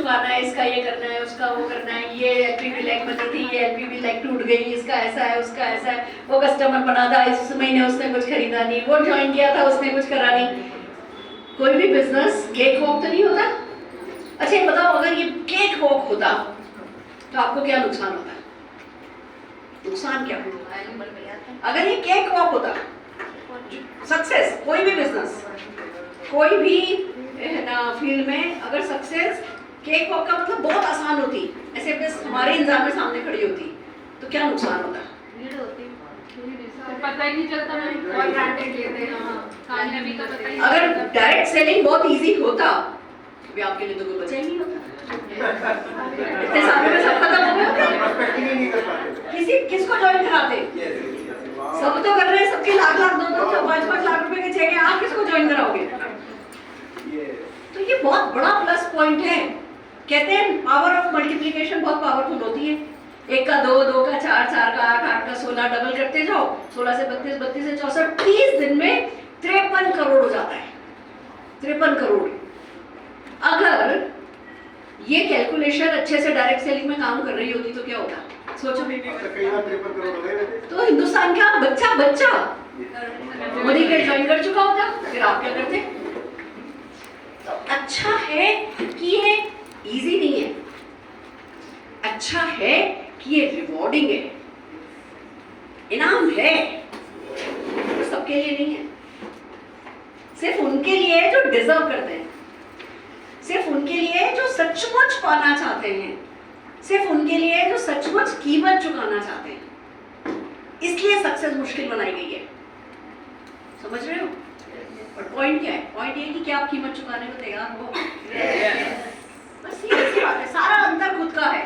चुकाना है, इसका ये करना है, उसका वो करना है, ये एलपीबी लाइक बनी थी, ये एलपीबी लाइक टूट गई, इसका ऐसा है, उसका ऐसा है, वो कस्टमर बना था, इस महीने उसने कुछ खरीदा नहीं, वो ज्वाइन किया था, उसने कुछ करा नहीं। कोई भी बिजनेस केक वॉक तो नहीं होता। अच्छा ये बताओ, अगर ये केक वॉक होता तो आपको क्या नुकसान होता? नुकसान क्या होता? अगर ये केक वॉक होता, सक्सेस कोई भी बिजनेस, कोई भी ना फील्ड में, अगर सक्सेस केक वॉक का मतलब बहुत आसान होती, ऐसे बस हमारे इंतजाम में सामने खड़ी होती, तो क्या नुकसान होता? पता ही नहीं चलता, और ब्रांडेड लेते हैं, कामयाबी का पता ही नहीं। अगर डायरेक्ट सेलिंग बहुत इजी होता तो भी आपके लिए तो कोई बचा ही नहीं होता। इतने सालों में सब खत्म हो गया। किसको ज्वाइन कराते? सब तो कर रहे हैं, सबके लाख लाख 2-2 लाख रुपए के चेक हैं, आप किसको ज्वाइन कराओगे? तो ये बहुत बड़ा प्लस पॉइंट है। कहते हैं पावर ऑफ मल्टीप्लिकेशन बहुत पावरफुल होती है। 1 का 2, 2 का 4, 4 का 8, 8 का 16, डबल करते जाओ, 16 से 32, 32 से 64, 30 दिन में 53 करोड़ हो जाता है। 53 करोड़। अगर ये कैलकुलेशन अच्छे से डायरेक्ट सेलिंग में काम कर रही होती तो क्या होता? सोचो। तो हिंदुस्तान का बच्चा मोदी के ज्वाइन कर चुका होता, फिर आप क्या करते? तो अच्छा है कि ये इजी नहीं है, अच्छा है कि ये रिवॉर्डिंग है, इनाम है, तो सबके लिए नहीं है। सिर्फ उनके लिए जो डिजर्व करते हैं, सिर्फ उनके लिए जो सचमुच पाना चाहते हैं, सिर्फ उनके लिए जो सचमुच कीमत चुकाना चाहते हैं। इसलिए सक्सेस मुश्किल बनाई गई है, समझ रहे हो? और पॉइंट क्या है? पॉइंट ये कि क्या आप कीमत चुकाने को तैयार हो? बस ये ऐसी बात है। सारा अंतर खुद का है,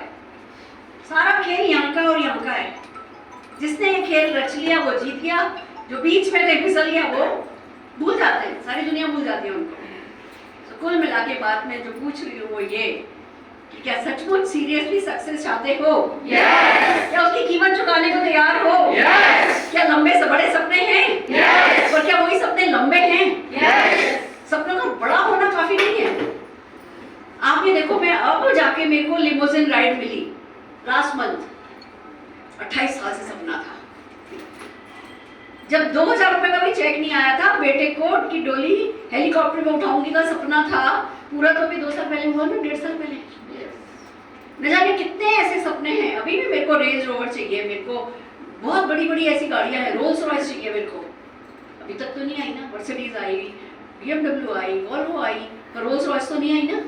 सारा खेल यहाँ का और यहाँ का है। जिसने ये खेल रच लिया वो जीत गया, जो बीच में से फिसल गया वो भूल जाते हैं, सारी दुनिया भूल जाती है उनको। तो कुल मिला के बात में जो पूछ रही हूँ वो ये कि क्या सचमुच सीरियसली सक्सेस चाहते हो? yes! क्या उसकी कीमत चुकाने को तैयार हो? yes! क्या लंबे से बड़े सपने हैं? yes! और क्या वही सपने लंबे हैं? yes! सपनों का बड़ा होना काफी नहीं है। आप ये देखो, मैं अब जाके मेरे को लिमोजिन राइड मिली लास्ट मंथ, 28 साल से सपना था। जब 2000 रुपए का भी चेक नहीं आया था, बेटे को की डोली हेलीकॉप्टर में उठाऊंगी का सपना था, पूरा तो अभी 2 साल पहले हुआ ना, 1.5 साल पहले। न जाने कितने ऐसे सपने हैं। अभी भी मेरे को रेंज रोवर चाहिए, मेरे को बहुत बड़ी बड़ी ऐसी गाड़ियां हैं, रोल्स रॉयस चाहिए मेरे को। अभी तक तो नहीं आई ना, Mercedes I, BMW I, Volvo आई, पर रोल्स रॉयस तो नहीं आई ना।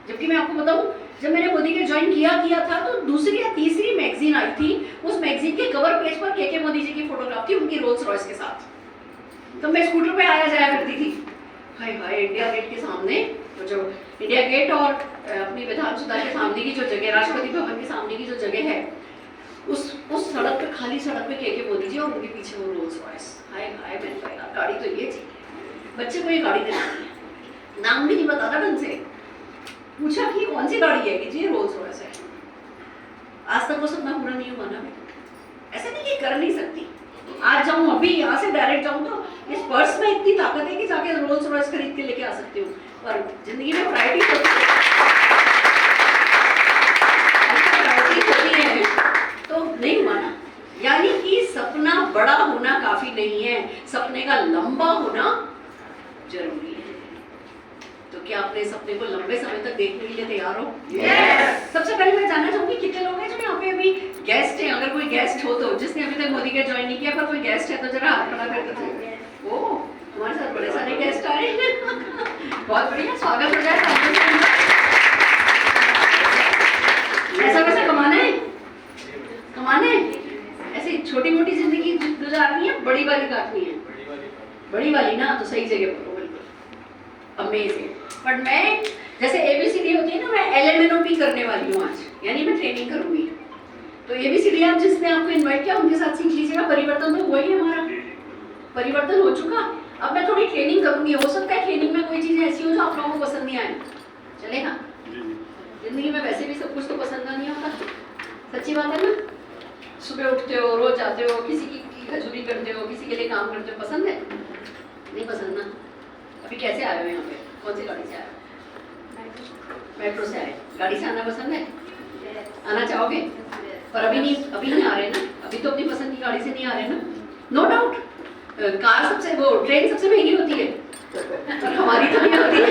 जबकि मैं आपको बताऊं, जब मैंने मोदी के ज्वाइन किया था तो दूसरी या तीसरी मैगजीन आई थी, उस मैगजीन के कवर पेज पर के मोदी जी की फोटोग्राफ थी उनकी रोल्स रॉयस के साथ। तो मैं स्कूटर पे आया जाया करती थी। हाय हाय, इंडिया गेट के सामने, तो जो इंडिया गेट और अपनी विधानसभा के सामने की जो जगह, राष्ट्रपति भवन के सामने की जो जगह है, उस सड़क पे, खाली सड़क पे के मोदी जी और उनके पीछे वो रोल्स रॉयस। हाय हाय, मैंने कहा गाड़ी तो ये चाहिए। बच्चे को ये गाड़ी दिलानी है, नाम भी नहीं बताता ढंग से। पूछा कि कौन सी गाड़ी है, कि जी रोल्स रॉयस है। आज तक वो सपना पूरा नहीं हुआ ना। ऐसा नहीं कि कर नहीं सकती। आज जाऊं, अभी यहाँ से डायरेक्ट जाऊं तो इस पर्स में इतनी ताकत है कि जाके रोल्स रॉयस खरीद के लेके आ सकती हूँ। पर जिंदगी में वैरायटी होती है तो नहीं हुआ ना। यानी कि सपना बड़ा होना काफी नहीं है, सपने का लंबा होना जरूरी है। तो क्या अपने सपने को लंबे समय तक देखने के लिए तैयार हो? yes! सबसे पहले मैं जानना चाहूंगी कितने लोग हैं जो यहाँ पे अभी गेस्ट हैं। अगर कोई गेस्ट हो तो, जिसने अभी तक मोदी के ज्वाइन नहीं किया, पर कोई गेस्ट है तो जरा हाथ खड़ा कर दीजिए। ओ, हमारे साथ बड़े सारे गेस्ट आ रहे हैं। बहुत बढ़िया, स्वागत हो जाए। ऐसा वैसा कमाना है, ऐसी छोटी मोटी जिंदगी गुजारनी है, बड़ी वाली काटनी है। बड़ी वाली ना तो सही जगह पर हो, बिल्कुल अमेजिंग। बट मैं जैसे ABCD होती है ना, मैं LMNOP करने वाली हूँ आज, यानी मैं ट्रेनिंग करूंगी। तो ABCD आप जिसने आपको इनवाइट किया उनके साथ सीख लीजिएगा। परिवर्तन तो हुआ ही हमारा, परिवर्तन हो चुका। अब मैं थोड़ी ट्रेनिंग करूंगी, हो सकता है ट्रेनिंग में कोई चीज़ ऐसी हो जो आप लोगों को पसंद नहीं आए, चलेगा? जिंदगी में वैसे भी सब कुछ तो पसंद नहीं होता, सच्ची बात है ना। सुबह उठते हो, रोज जाते हो, किसी की खजूरी करते हो, किसी के लिए काम करते हो, पसंद है? नहीं पसंद ना। अभी कैसे आए हो यहाँ पे, कौन सी गाड़ी से आए हो? मेट्रो से आए, गाड़ी से आना पसंद है? आना चाहोगे? पर अभी नहीं आ रहे ना, अभी तो अपनी पसंद की गाड़ी से नहीं आ रहे ना, नो डाउट। कार सबसे, वो ट्रेन सबसे महंगी होती है, पर हमारी तो नहीं होती है।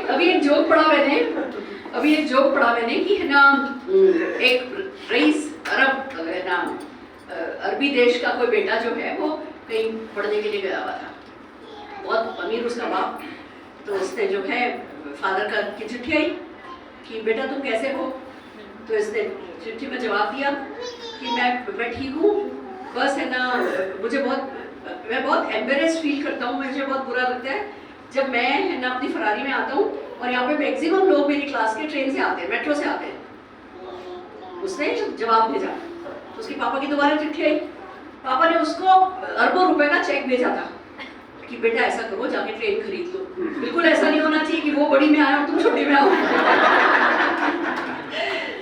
अभी एक जोक पढ़ा मैंने कि है ना, एक रईस है ना, अरबी देश का कोई बेटा जो है वो कहीं पढ़ने के लिए गया हुआ था, बहुत अमीर उसका बाप। तो उसने जो है फादर की चिट्ठी आई कि बेटा तुम कैसे हो, तो इसने चिट्ठी में जवाब दिया कि मैं ठीक हूँ, बस है ना मैं बहुत एम्बेरेस्ड फील करता हूँ, मुझे बहुत बुरा लगता है जब मैं है ना अपनी फरारी में आता हूँ और यहाँ पे मैक्सिमम लोग मेरी क्लास के ट्रेन से आते हैं, मेट्रो से आते हैं। उसने जवाब भेजा, तो उसके पापा की दोबारा चिट्ठी आई, पापा ने उसको अरबों रुपए का चेक भेजा था कि बेटा ऐसा करो जाके ट्रेन खरीद लो, बिल्कुल ऐसा नहीं होना चाहिए कि वो बड़ी में आया और तुम छोटी में आओ।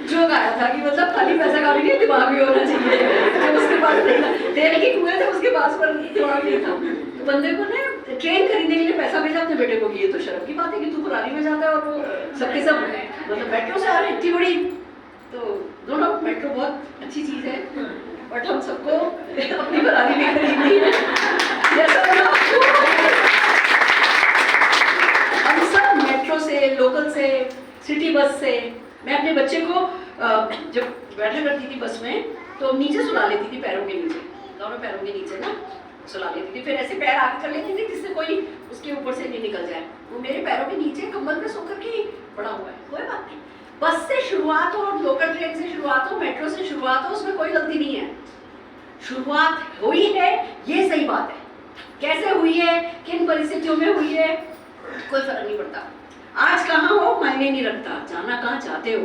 जोक आया था कि मतलब खाली पैसा का भी नहीं, दिमाग भी होना चाहिए, जो उसके पास नहीं था, तेल के कुएं थे उसके पास, पर दिमाग नहीं था। तो बंदे को ने ट्रेन खरीदने के लिए पैसा भेजा अपने बेटे को कि ये तो शर्म की बात है कि तू फरारी में जाता है और वो सबके सब मतलब मेट्रो से आ रहे इतनी बड़ी। तो नो डाउट मेट्रो बहुत अच्छी चीज है, बट हम सबको अपनी फरारी में खरीदनी है। हम सब मेट्रो से, लोकल से, सिटी बस से। मैं अपने बच्चे को जब बैठा करती थी बस में तो नीचे सुला लेती थी, पैरों के नीचे, दोनों पैरों के नीचे ना सुला लेती थी, फिर ऐसे पैर आगे कर लेती थी जिससे कोई उसके ऊपर से नहीं निकल जाए। वो मेरे पैरों के नीचे कंबल में सो करके ही पड़ा हुआ है, कोई बात नहीं। बस से शुरुआत हो, लोकल ट्रेन से शुरुआत हो, मेट्रो से शुरुआत हो, उसमें कोई गलती नहीं है। शुरुआत हुई है, ये सही बात है, कैसे हुई है, किन परिस्थितियों में हुई है, कोई फर्क नहीं पड़ता। आज कहाँ हो मायने नहीं रखता, जाना कहाँ चाहते हो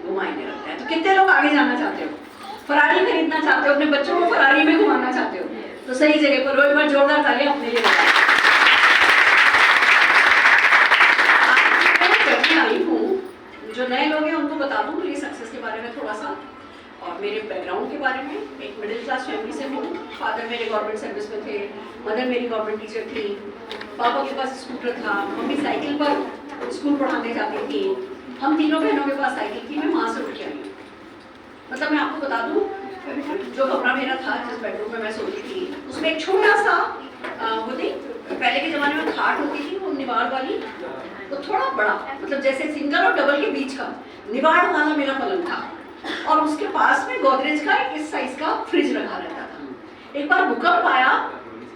वो मायने रखता है। तो कितने लोग आगे जाना चाहते हो, फरारी खरीदना चाहते हो, अपने बच्चों को फरारी में घुमाना चाहते हो, तो सही जगह पर एक बार जोरदार तालियां अपने लिए आई हूँ। जो नए लोग हैं उनको बता दूँ मेरी सक्सेस के बारे में थोड़ा सा और मेरे बैकग्राउंड के बारे में। एक मिडिल क्लास फैमिली से हूँ, फादर मेरे गवर्नमेंट सर्विस में थे, मदर मेरी गवर्नमेंट टीचर थी, पापा के पास स्कूटर था, मम्मी साइकिल पर स्कूल पढ़ाने जाती थी, हम तीनों बहनों के पास साइकिल थी, मैं वहाँ से उठ के आई। मतलब मैं आपको बता दूँ, जो कमरा मेरा था जिस बेडरूम में मैं सोती थी उसमें एक छोटा सा वो थी, पहले के ज़माने में खाट होती थी वो निवाड़ वाली, तो थोड़ा बड़ा मतलब जैसे सिंगल और डबल के बीच का निवाड़ वाला मेरा पलंग था, और उसके पास में गोदरेज का इस साइज का फ्रिज रखा रहता था। एक बार भूकंप आया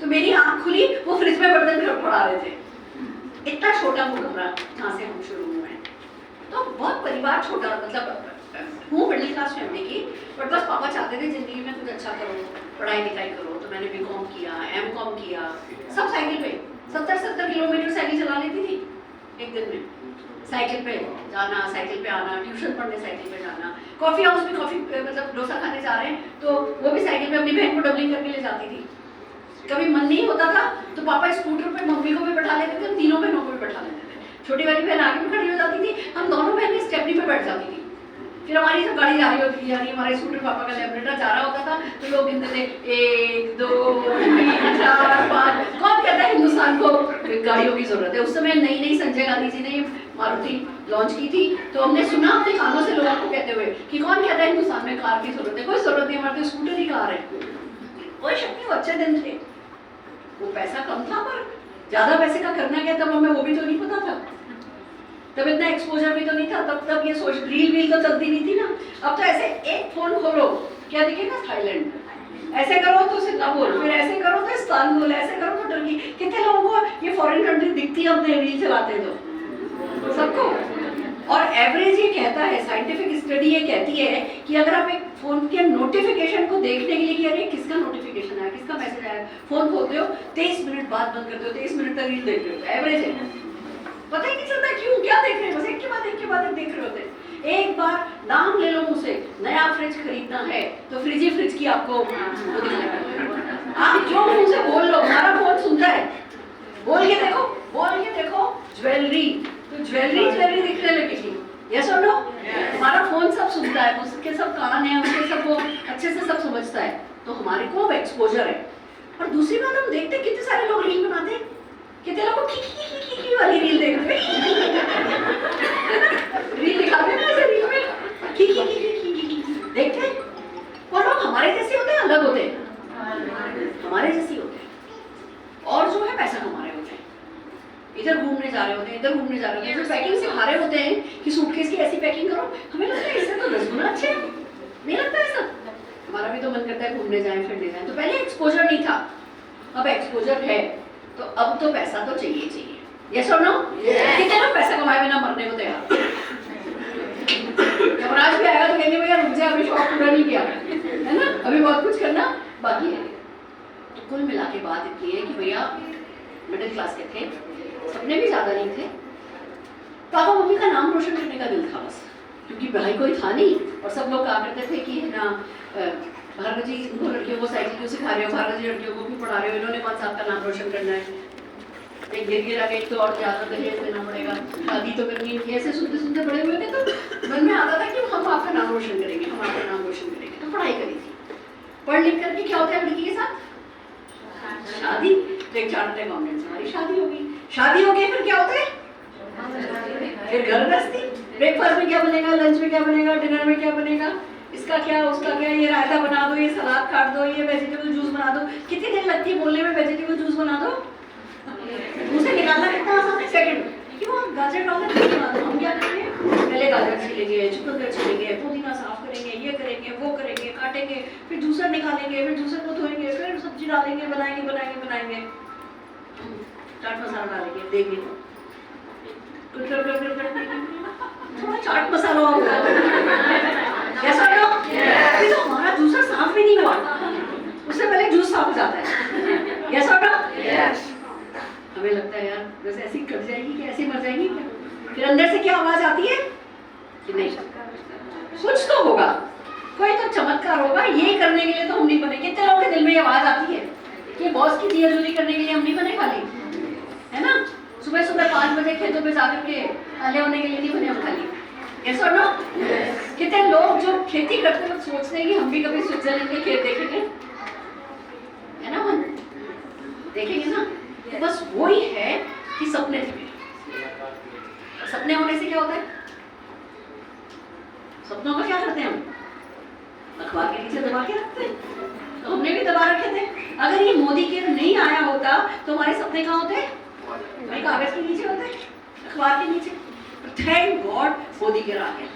तो मेरी आंख खुली, वो फ्रिज में बर्तन खड़खड़ा रहे थे, इतना छोटा वो कमरा जहाँ से हम शुरू हुए। तो बहुत परिवार छोटा, मतलब हूँ मिडिल क्लास फैमिली की, बट बस पापा चाहते थे जिंदगी में कुछ अच्छा करो, पढ़ाई लिखाई करो, तो मैंने बीकॉम किया, एमकॉम किया, सब साइकिल पे 70-70 किलोमीटर साइकिल चला लेती थी एक दिन में। साइकिल पे जाना, साइकिल पे आना, ट्यूशन पढ़ने साइकिल पे जाना, कॉफी हाउस में कॉफी मतलब डोसा खाने जा रहे हैं तो वो भी साइकिल पे अपनी बहन को डबलिंग करके ले जाती थी। कभी मन नहीं होता था तो पापा स्कूटर पे मम्मी को भी बैठा लेते थे, तीनों बहनों को भी बैठा लेते थे। छोटी वाली बहन आगे में खड़ी हो जाती थी, हम दोनों बहनें स्टेपनी पे बैठ जाती थी। फिर हमारी सब गाड़ी जा रही होती थी, यानी हमारा स्कूटर पापा का लेबरेटर जा रहा होता था तो लोग गिनते थे 1 2 3 4 5। कौन कहता है हिंदुस्तान को गाड़ियों की जरूरत है? उस समय नई संजय गांधी जी ने मारुति लॉन्च की थी, तो हमने सुना अपने कानों से लोगों को कहते हुए कि कौन कहता है हिंदुस्तान में कार की जरूरत है? कोई जरूरत नहीं, हमारे तो स्कूटर ही कार है। कोई शक नहीं, वो अच्छे दिन थे, वो पैसा कम था पर ज्यादा पैसे का करना क्या तब हमें वो भी तो नहीं पता था, तब इतना एक्सपोजर भी तो नहीं था, तब ये सोच रील तो चलती नहीं थी ना। अब तो ऐसे एक फोन खोलो क्या दिखेगा? थाईलैंड, ऐसे करो तो सिंगापुर, फिर ऐसे करो तो इस्तांबुल, ऐसे करो तो टर्की। कितने लोगों को ये फॉरेन कंट्री दिखती है अपने रील चलाते तो सबको। और एवरेज ये कहता है, साइंटिफिक स्टडी ये कहती है कि अगर आप एक फोन के नोटिफिकेशन को देखने के लिए कि अरे किसका नोटिफिकेशन आया, किसका मैसेज आया, फोन खोलते हो 23 मिनट बाद बंद करते हो, 23 मिनट तक रील देख रहे हो, एवरेज है। पता ही नहीं चलता क्यों, क्या देख रहे हैं, बस एक के बाद एक देख रहे होते हैं। एक बार नाम ले लो मुझसे, नया फ्रिज खरीदना है तो फ्रिज की आपको आप जो मुझसे बोल लो, हमारा फोन सुनता है, बोल के देखो ज्वेलरी, तो ज्वेलरी दिखने लगेगी। यस और नो? हमारा फोन सब सुनता है, उसके सब कान है, उसके सब वो अच्छे से सब समझता है, तो हमारे को एक्सपोजर है। और दूसरी बात हम देखते कितने सारे लोग रील बनाते हैं, कितने लोग की वाली रील देखते हैं? रील दिखाते हैं ना ऐसे रील में की देखते हैं। वो लोग हमारे जैसे होते हैं, अलग होते हैं, हमारे जैसे होते हैं, और जो है पैसा कमा रहे होते हैं, इधर घूमने जा रहे होते हैं, इधर घूमने जा रहे होते हैं, जो पैकिंग सिखा रहे होते हैं कि सूटकेस की ऐसी पैकिंग करो, हमें लगता है इससे तो 10 गुना अच्छे हैं, नहीं लगता ऐसा? हमारा भी तो मन करता है घूमने जाएं, फिरने जाएं। तो पहले एक्सपोजर नहीं था, अब एक्सपोजर है, तो अब तो पैसा तो चाहिए चाहिए। यस और नो? कितने लोग पैसा कमाए बिना मरने को तैयार? यमराज भी आएगा तो कहेंगे भैया रुक जा, अभी शौक पूरा नहीं किया, है ना, अभी बहुत कुछ करना बाकी है। तो कुल मिला के बात इतनी है कि भैया मिडिल क्लास के थे, सपने भी ज्यादा नहीं थे, पापा मम्मी का नाम रोशन करने का दिल था बस, क्योंकि भाई कोई था नहीं, और सब लोग कहा करते थे कि ना भार्गव जी इनको लड़कियों को साइकिल क्यों सिखा रहे हो, भार्गव जी लड़कियों को क्यों पढ़ा रहे हो, इन्होंने कौन सा आपका नाम रोशन करना है, एक गिर आगे तो और ज्यादा दहेज देना पड़ेगा, शादी तो करनी है। ऐसे सुनते सुनते बड़े हुए थे तो मन में आता था कि हम आपका नाम रोशन करेंगे, हम आपका नाम रोशन करेंगे। तो पढ़ाई करी थी, पढ़ लिख करके क्या होता है लड़की के साथ? शादी। तो एक चार्टर्ड अकाउंटेंट से हमारी शादी हो गई, शादी हो गई, फिर क्या होता है? फिर घर गृहस्थी, ब्रेकफास्ट में क्या बनेगा, लंच में क्या बनेगा, डिनर में क्या बनेगा, इसका क्या उसका क्या, ये रायता बना दो, ये सलाद काट दो, ये वेजिटेबल जूस बना दो। कितनी देर लगती है बोलने में वेजिटेबल जूस बना दो? उसे निकालना कितना आसान है, सेकंड। कि वो गाजर डालना जूस बना दो। हम क्या करेंगे, पहले गाजर छीलेंगे, चुकंदर छीलेंगे, पुदीना साफ करेंगे, ये करेंगे, वो करेंगे, काटेंगे, फिर जूसर निकालेंगे, फिर जूसर को धोएंगे, फिर सब्जी डालेंगे, बनाएंगे, चाट मसाला डालेंगे, देंगे, थोड़ा चाट मसाला और कैसा हो? अभी तो हमारा जूसर साफ भी नहीं हुआ, उससे पहले जूस साफ हो जाता है। यस और नो? हमें लगता है यार बस ऐसी कट जाएगी कि ऐसे मर जाएंगी क्या? फिर अंदर से क्या आवाज आती है कि नहीं कुछ तो होगा, कोई तो चमत्कार होगा, ये करने के लिए तो हम नहीं बने। कितने लोगों के दिल में ये आवाज आती है कि बॉस की जियाजूरी करने के लिए हम नहीं बने खाली, है ना? सुबह सुबह 5 बजे खेतों पे जाकर के आले होने के लिए नहीं बने हम खाली। यस और नो? कितने लोग जो खेती करते वक्त सोचते हैं कि हम भी कभी स्विट्जरलैंड के खेत देखेंगे, है ना? मन देखेंगे ना? तो बस वही है कि सपने थे। सपने होने से क्या होता है? सपनों का क्या करते हैं हम? अखबार के नीचे दबा के रखते हैं, तो हमने भी दबा रखे थे। अगर ये मोदी केयर नहीं आया होता तो हमारे सपने कहाँ होते? भाई कागज के नीचे होते, अखबार के नीचे। थैंक गॉड मोदी केयर आ गया,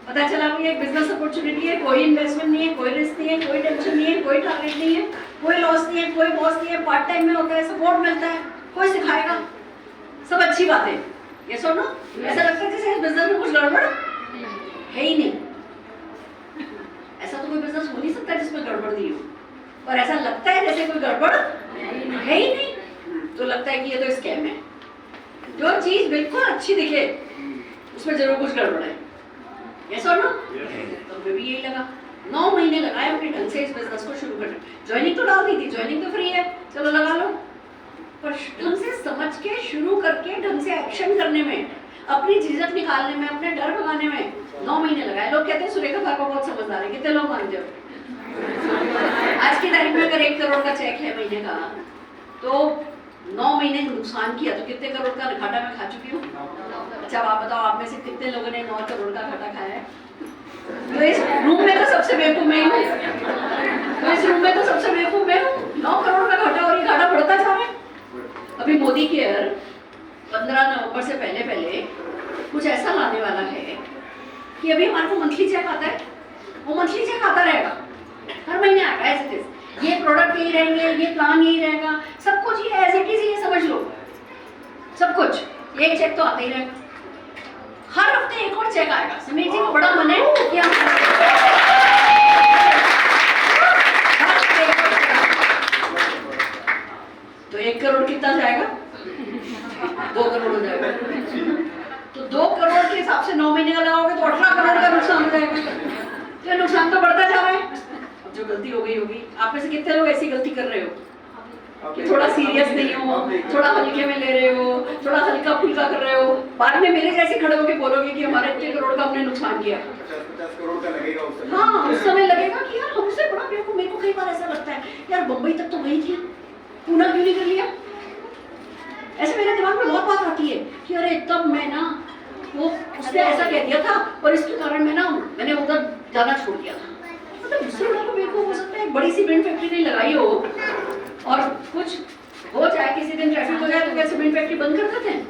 पता चला कि एक बिजनेस अपॉर्चुनिटी है, कोई इन्वेस्टमेंट नहीं है, कोई रिस्क नहीं है, कोई टेंशन नहीं है, कोई टारगेट नहीं है, कोई लॉस नहीं है, कोई बॉस नहीं है, पार्ट टाइम में होता है, सपोर्ट मिलता है, कोई सिखाएगा, सब अच्छी बातें। ये सुनो, ऐसा लगता है जैसे बिजनेस में कुछ गड़बड़ है ही नहीं। ऐसा तो कोई बिजनेस हो नहीं सकता जिसमें गड़बड़ नहीं हो, और ऐसा लगता है जैसे कोई गड़बड़ है ही नहीं, तो लगता है कि ये तो स्कैम है। जो चीज बिल्कुल अच्छी दिखे उसमें जरूर कुछ गड़बड़ है। यस और नो? तो मुझे भी यही लगा, 9 महीने लगाए अपने ढंग से इस बिजनेस को शुरू करने। ज्वाइनिंग तो डाल दी थी, ज्वाइनिंग तो फ्री है, चलो लगा लो, पर ढंग से समझ के शुरू करके ढंग से एक्शन करने में, अपनी झिझक निकालने में, अपने डर भगाने में 9 महीने लगाए। लोग कहते हैं सुरेखा पापा बहुत समझदार है, कितने लोग मानते हो? आज की तारीख में अगर 1 करोड़ का चेक है महीने का, तो 9 महीने नुकसान किया तो कितने करोड़ का घाटा मैं खा चुकी हूँ? अच्छा आप बताओ, आप में से कितने लोगों ने 9 करोड़ का घाटा खाया है? तो इस रूम में तो सबसे बेवकूफ मैं हूँ, तो इस रूम में तो सबसे बेवकूफ मैं हूँ। 9 करोड़ का घाटा, और ये घाटा बढ़ता जा रहा है। अभी मोदी केयर 15 नवंबर से पहले कुछ ऐसा लाने वाला है कि अभी हमारे को मंथली चेक आता है, वो मंथली चेक आता रहेगा, हर महीने आएगा एज इट इज। ये प्रोडक्ट यही रहेंगे, ये प्लान यही रहेगा, सब कुछ ये एज इट इज, ये समझ लो सब कुछ। एक चेक तो आता ही रहेगा, हर हफ्ते एक और चेक आएगा। समीर जी को बड़ा मन है कि हम तो 1 करोड़ कितना जाएगा? 2 करोड़ हो जाएगा। तो 2 करोड़ के हिसाब से 9 महीने का लगाओगे तो 18 करोड़ का नुकसान हो जाएगा। तो नुकसान तो बढ़ता जा रहा है। अब जो गलती हो गई होगी, आप में से कितने लोग ऐसी गलती कर रहे हो कि थोड़ा सीरियस नहीं हो, थोड़ा हल्के में ले रहे हो, थोड़ा हल्का फुल्का कर रहे हो, बाद में मेरे जैसे खड़े होकर बोलोगे कि हमारे 3 करोड़ का हमने नुकसान किया। 50 करोड़ का लगेगा उस समय। हाँ, उस समय लगेगा कि यार हमसे बड़ा बेवकूफ। मेरे को कई बार ऐसा लगता है यार, बम्बई तक तो गई थी, पूना क्यों नहीं कर लिया? ऐसे मेरे दिमाग में बहुत बात आती है कि अरे तब मैं ना वो उसने ऐसा कह दिया था और इसके कारण मैंने उधर जाना छोड़ दिया था। मतलब दूसरे लोगों को बेवकूफ हो सकता है, बड़ी सीमेंट फैक्ट्री नहीं लगाई हो और कुछ हो जाए, किसी दिन ट्रैफिक हो जाए तो क्या सीमेंट फैक्ट्री बंद कर देते हैं?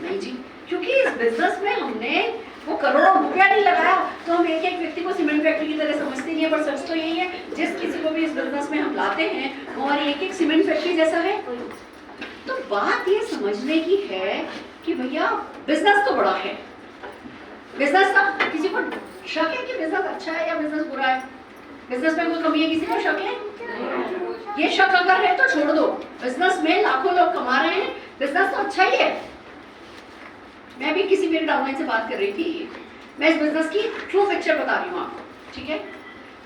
नहीं जी, क्योंकि इस बिजनेस में हमने वो करोड़ों रुपया नहीं लगाया तो हम एक एक व्यक्ति को सीमेंट फैक्ट्री की तरह समझते नहीं है। पर सच तो यही है, जिस किसी को भी इस बिजनेस में हम लाते हैं वो हमारी एक एक सीमेंट फैक्ट्री जैसा है। तो बात ये समझने की है कि भैया बिजनेस तो बड़ा है, बिजनेस का किसी को शक है कि बिजनेस अच्छा है या बिजनेस बुरा है? बिजनेस में कोई कमी है किसी को शक है? ये शक अगर है तो छोड़ दो। बिजनेस में लाखों लोग कमा रहे हैं, बिजनेस तो अच्छा ही है। मैं भी किसी मेरे डाउनलाइन से बात कर रही थी, मैं इस बिजनेस की ट्रू पिक्चर बता रही हूँ आपको, ठीक है?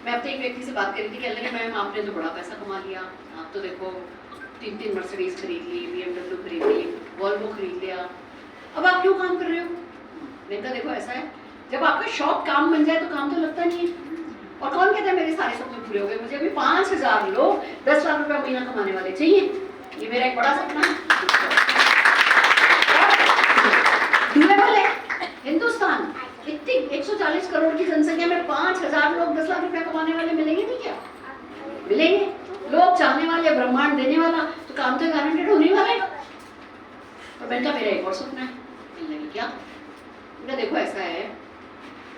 मैं अपने एक व्यक्ति से बात कर रही थी, कहने लगे मैम आपने तो बड़ा पैसा कमा लिया, आप तो देखो 3 मर्सिडीज खरीद ली, BMW खरीद ली, वॉल्वो खरीद लिया, अब आप क्यों काम कर रहे हो? मैंने कहा देखो ऐसा है, जब आपका शौक काम बन जाए तो काम तो लगता नहीं है। और कौन कहता है मेरे सारे सपने पूरे हो गए? मुझे अभी 5000 लोग 10 लाख रुपया महीना कमाने वाले चाहिए, ये मेरा एक बड़ा सपना है। डूएबल है। हिंदुस्तान इतनी 140 करोड़ की जनसंख्या में 5000 लोग 10 लाख रुपया कमाने वाले मिलेंगे नहीं क्या? मिलेंगे। लोग चाहने वाले, ब्रह्मांड देने वाला, तो काम तो गारंटेड होने वाला है। और बेटा मेरा एक और सपना है। क्या? देखो ऐसा है,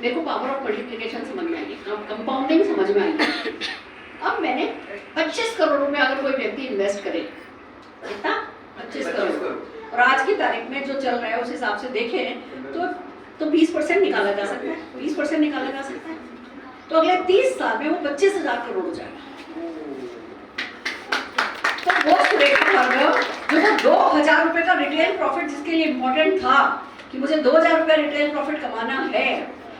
मेरे को पावर ऑफ मल्टीप्लिकेशन समझ में आई, कंपाउंडिंग समझ में आई। अब मैंने 25 करोड़ रुपए अगर कोई व्यक्ति इन्वेस्ट करे, कितना? 25 करोड़, और आज की तारीख में जो चल रहा है उस हिसाब से देखें तो 20% निकाला जा सकता है, 20% निकाला जा सकता है। तो अगले 30 साल में वो 25,000 करोड़ हो जाएगा। तो वो सुरेखा भार्गव जो 2000 रुपए का रिटेल प्रॉफिट जिसके लिए इम्पोर्टेंट था कि मुझे 2000 रुपया रिटेल प्रॉफिट कमाना है,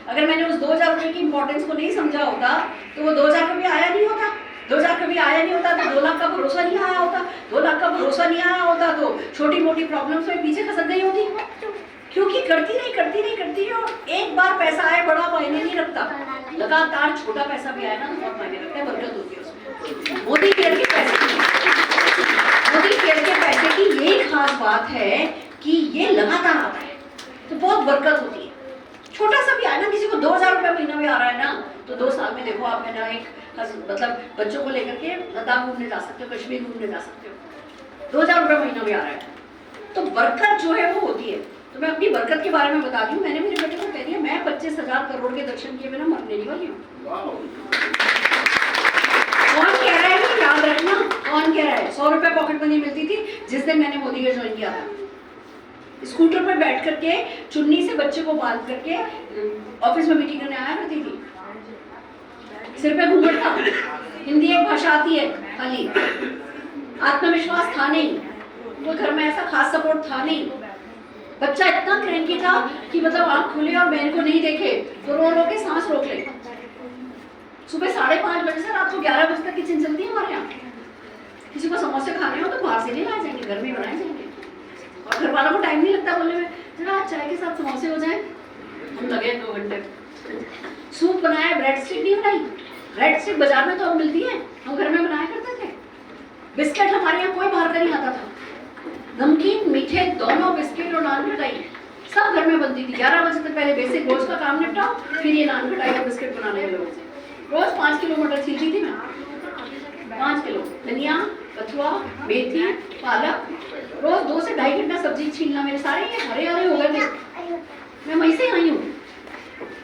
अगर मैंने उस 2000 रुपए की इंपॉर्टेंस को नहीं समझा होता तो वो 2000 कभी आया नहीं होता। 2000 कभी आया नहीं होता तो 2 लाख का भरोसा नहीं आया होता। 2 लाख का भरोसा नहीं आया होता तो छोटी मोटी प्रॉब्लम्स में पीछे खसक गई होती। क्योंकि करती रही और एक बार पैसा आए बड़ा मायने नहीं रखता, लगातार छोटा पैसा भी आया ना तो बहुत मायने रखता है, बरकत होती है उसमें। मोदी केयर के पैसे की यही खास बात है कि ये लगातार आता है तो बहुत बरकत होती है। छोटा सा भी आया ना, किसी को 2000 रुपया महीना भी आ रहा है ना, तो 2 साल में देखो आप ना एक मतलब बच्चों को लेकर के लद्दाख घूमने जा सकते हो, कश्मीर घूमने जा सकते हो, 2000 रुपया महीना भी आ रहा है, तो बरकत जो है वो होती है। तो मैं अपनी बरकत के बारे में बता रही हूँ। मैंने मेरे बेटे को कह दिया मैं 25,000 करोड़ के दर्शन किए बिना मरने नहीं वाली हूँ। कौन कह रहा है कि याद रखना, कौन कह रहा है? 100 रुपया पॉकेट मनी मिलती थी जिस दिन मैंने मोदी का ज्वाइन किया था। स्कूटर पर बैठ करके चुन्नी से बच्चे को बांध करके ऑफिस में मीटिंग करने आया करती थी, सिर पे घूंघट था, हिंदी एक भाषा आती है खाली, आत्मविश्वास था नहीं, तो घर में ऐसा खास सपोर्ट था नहीं। बच्चा इतना क्रैंकी था कि मतलब आंख खुले और बहन को नहीं देखे तो रो रो के सांस रोक ले। सुबह 5:30 बजे से रात को 11 बजे तक किचन चलती है हमारे यहाँ। किसी को समोसे खाने हो तो बाहर से नहीं लाए जाएंगे, घर में बनाए जाएंगे। और घर वालों को टाइम नहीं लगता बोलने में, जरा चाय के साथ समोसे हो जाए, हम लगे 2 घंटे। सूप बनाया, ब्रेड स्टिक नहीं बनाई। ब्रेड स्टिक बाजार में तो अब मिलती है, हम घर में बनाया करते थे। बिस्किट हमारे यहाँ कोई बाहर का नहीं आता था, नमकीन मीठे दोनों, बिस्किट और नान खटाई सब घर में बनती थी। 11 बजे तक पहले बेसिक रोज का काम निपटाओ, फिर ये नान खटाई और बिस्किट बनाने के लोगों से। रोज 5 किलो मटर छीलती थी मैं, 5 किलो धनिया, कथुआ, मेथी, पालक, रोज 2 से 2.5 घंटा सब्जी छीलना। मेरे सारे ये हरे हरे हो गए थे, मैं वहीं से आई हूँ।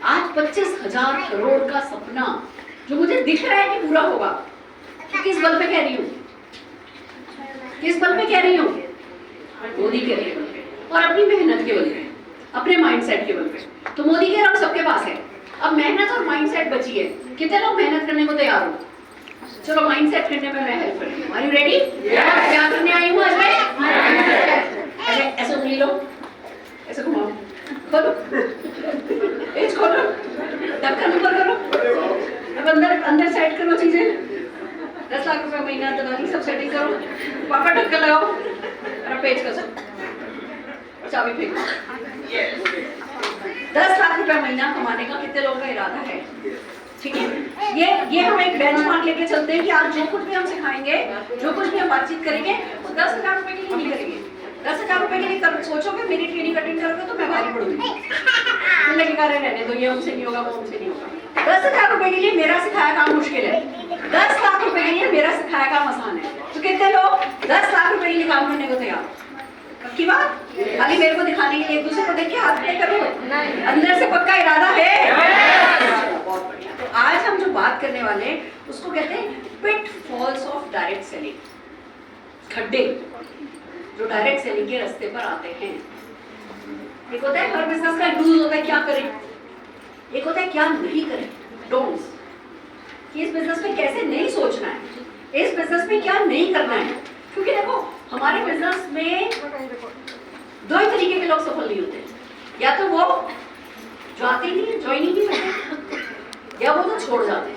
आज 25,000 करोड़ का सपना जो मुझे दिख रहा है कि पूरा होगा, तो किस बल पे कह रही हूँ? किस बल पे कह रही हूँ? मोदी के बल पे और अपनी मेहनत के बल पे, अपने माइंडसेट के बल पे। तो मोदी के रंग सबके पास है, अब मेहनत और माइंडसेट बची है। कितने लोग मेहनत करने को तैयार हो? चलो माइंडसेट करने में मैं हेल्प करती हूँ। Are you ready? क्या करने आई हूँ आज मैं? ऐसे उंगली लो, ऐसे घुमाओ, खोलो, पेज खोलो, ढक्कन ऊपर करो, अब अंदर सेट करो चीजें। 10 लाख रुपए महीना दलाली सब सेटिंग करो, पापा ढक्कन लगाओ और पेज कसो, चाबी फेंको। 10 लाख रुपए महीना कमाने का कितने लोगों का इरादा है? ठीक है, ये हम एक बेंचमार्क लेके चलते हैं कि आज जो कुछ भी हम सिखाएंगे, जो कुछ भी हम बातचीत करेंगे वो 10,000 रुपए के लिए नहीं करेंगे, 10,000 रुपए के लिए सोचोगे मेरी ट्रेनिंग अटेंड करोगे तो मैं भारी पड़ूंगी, लगेगा रहने दो, ये हमसे नहीं होगा, वो हमसे नहीं होगा। 10,000 रुपए के लिए मेरा सिखाया काम मुश्किल है, 10 लाख रुपए के लिए मेरा सिखाया काम आसान है। तो कितने लोग 10 लाख रुपए के लिए काम करने को तैयार? पक्की बात? खाली मेरे को दिखाने के लिए एक दूसरे को देख के हाथ खड़े करो, अंदर से पक्का इरादा है? बहुत बढ़िया। तो आज हम जो बात करने वाले हैं उसको कहते हैं पिटफॉल्स ऑफ डायरेक्ट सेलिंग, खड्डे जो डायरेक्ट सेलिंग के रास्ते पर आते हैं। एक होता है हर बिजनेस का रूल होता है क्या करें, एक होता है क्या नहीं करें, डोंट्स, कि इस बिजनेस में कैसे नहीं सोचना है, इस बिजनेस में क्या नहीं करना है। क्योंकि देखो हमारे बिजनेस में दो ही तरीके के लोग सफल नहीं होते, या तो वो जो आते ही नहीं, ज्वाइन ही नहीं करते, या वो तो छोड़ जाते हैं।